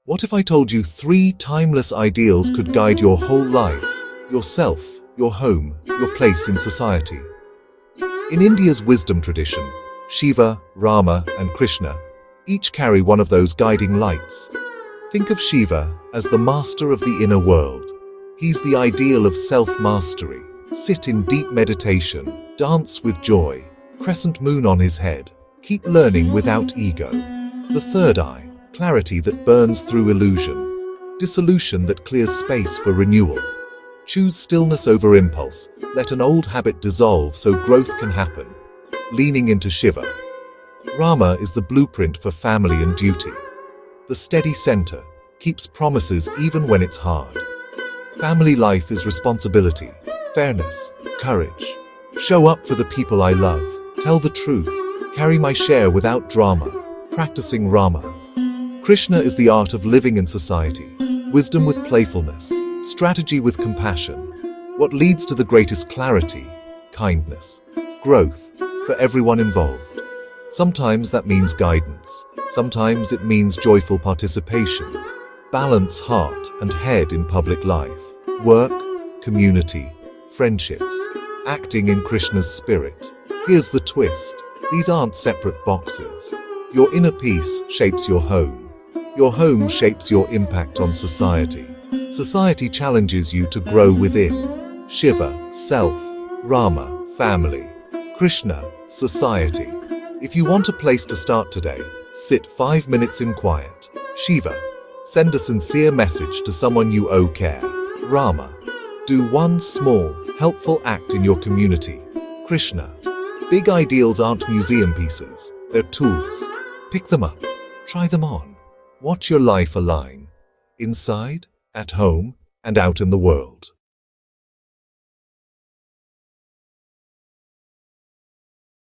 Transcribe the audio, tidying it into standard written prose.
What if I told you 3 timeless ideals could guide your whole life, yourself, your home, your place in society? In India's wisdom tradition, Shiva, Rama, and Krishna each carry one of those guiding lights. Think of Shiva as the master of the inner world. He's the ideal of self-mastery. Sit in deep meditation, dance with joy, crescent moon on his head, keep learning without ego. The third eye, clarity that burns through illusion, dissolution that clears space for renewal. Choose stillness over impulse, let an old habit dissolve so growth can happen. Leaning into Shiva. Rama is the blueprint for family and duty. The steady center, keeps promises even when it's hard. Family life is responsibility, fairness, courage. Show up for the people I love, tell the truth, carry my share without drama, practicing Rama. Krishna is the art of living in society, wisdom with playfulness, strategy with compassion. What leads to the greatest clarity, kindness, growth for everyone involved. Sometimes that means guidance, sometimes it means joyful participation. Balance heart and head in public life, work, community, friendships, acting in Krishna's spirit. Here's the twist. These aren't separate boxes. Your inner peace shapes your home. Your home shapes your impact on society. Society challenges you to grow within. Shiva, self. Rama, family. Krishna, society. If you want a place to start today, sit 5 minutes in quiet. Shiva, send a sincere message to someone you owe care. Rama, do one small, helpful act in your community. Krishna, big ideals aren't museum pieces, they're tools. Pick them up, try them on. Watch your life align, inside, at home, and out in the world.